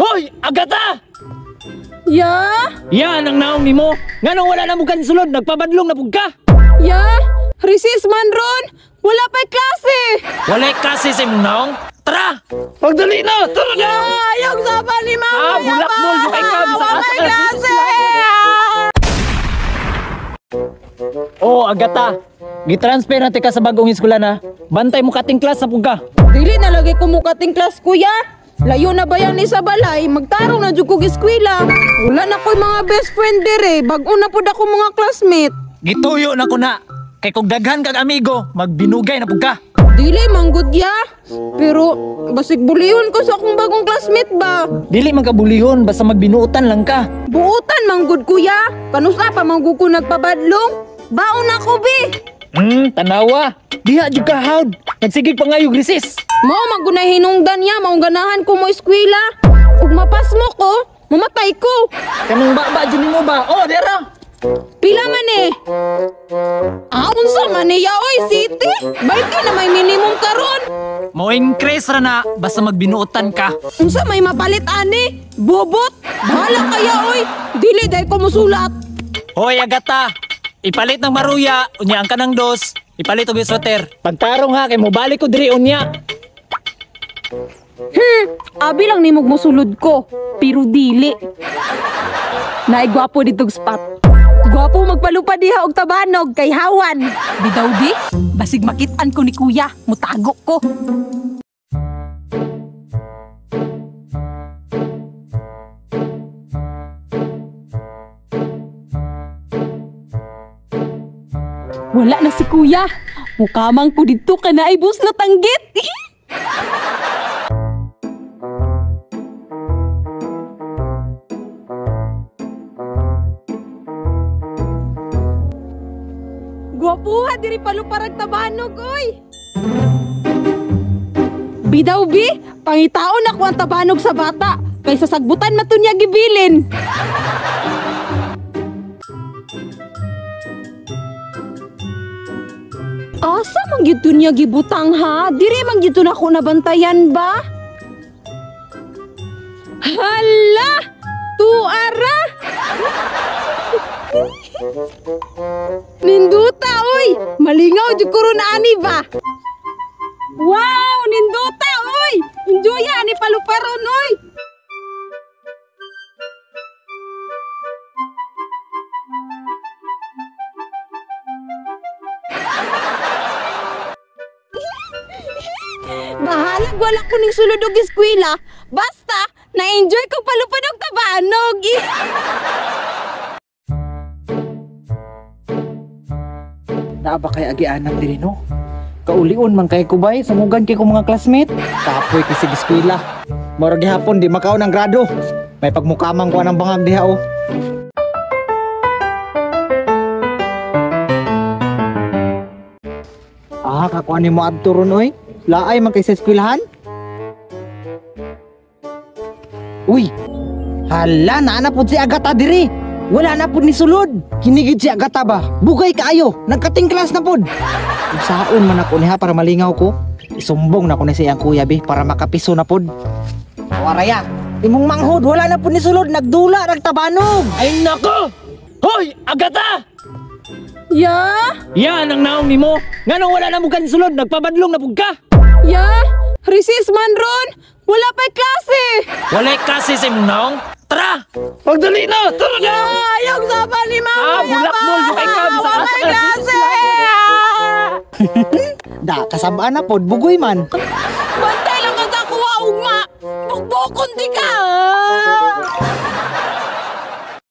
Hoy, Agata! Ya? Yan ang naong nimo. Nganong wala na mo kansulod, nagpabadlong na pug ka. Ya? Recess man ron. Wala pa'y klase. Walay klase sa imong naong. Tara! Pagdali na! Tara na! Ayaw sa pa ni Mama. Bulak mo! Yung ikaw! Wala pa'y klase. Oh, Agata. Gitransfer natin ka sa bagong eskwela na. Bantay mo kating klas sa pug ka. Dili na lagi kumukating klas, kuya. Layo na ba yan ni sa balay? Magtarong na dyan kong eskwela. Wala na ko'y mga best friend dire. Bago na po ako mga classmate. Gituyo na ko na. Kay kung daghan kag amigo, magbinugay na pug ka. Dili, manggod ya. Pero, basig bulihon ko sa akong bagong classmate ba? Dili magkabulihon, basta magbinuutan lang ka. Buutan, manggod kuya. Kanusa pa manggod ko nagpabadlong? Baon ako, bi. Tanawa. Diha jud ka hawd. Nagsigig pa ngayog recess. Mao magunay hinungdan niya, maong ganahan ko mo eskwela. Ug mapas mo ko, mamatay ko. Kanang baba jud nimo ba? Oh, dera. Pila man eh? Unsa man niya, oy, city? 20 na may minimum karon. Mo increase ra na basta magbinuutan ka. Unsa may mapalit ani? Bobot? Bahala kaya, oy. Dili day ko musulat. Hoy, Agata. Ipalit ng maruya, unya ang kanang dos. Ipalit og sweater. Pagtarong ha kay mo balik ko diri unya. Abi lang nimog mosulod ko, pero dili. Naigwapo ditong spot. Gwapo magpalupad diha og tabanog kay hawan. Bidaw di, basig makitaan ko ni kuya, mutago ko. Wala na si kuya. Mukamang ko dito ka na ibus na tanggit. Gwapuha diri paluparag tabanog, oy. Bidaw bi, pangitaon ako ang tabanog sa bata. Kaysa sagbutan matunya gibilin. Asa man gyud niya gibutang ha? Diri man gyud ako nabantayan ba? Hala! Tuara! Ninduta, oy! Malingaw jud ko ron ani ba? Wow! Ninduta, oy! Enjoy ani paluparon, oy! Bahalag wala ko ning sulod og eskwela. Basta, na-enjoy ko palupad og tabanog. Naa ba kay agianan diri no? Kaulion man kay kubay sumugan kay ko mga classmate. Kapoy kay sig eskwela. Murag gihapon di makaw ng grado. May pagmukamang ko ng bangag diha oh. Kakuha ni mo adto ron oy. Laay man kay sa eskwelahan. Uy. Hala na pud si Agata diri. Wala na pud ni sulod. Kinigid si Agata ba? Bugay kaayo. Nagkating class na pud. Saon man ako niha para malingaw ko. Isumbong na ko ni siyang kuya bi para makapiso na pud. Waraya. Imong manghod wala na pud ni sulod. Nagdula nagtabanog. Ay nako. Hoy, Agata! Ya? Yan ang naong nimo. Nganong wala na mo kansulod, nagpabadlong na pug ka. Ya? Recess man ron. Wala pa'y klase. Walay klase sa imong naong. Tara! Pagdali na! Tara na! Ayaw sa pa ni Mama. Bulak mo! Yung ikaw sa klase. Da, kasabaan na pod, bugoy man. Bantay lang ka sa kuwa, ugma. Bugbukon di ka.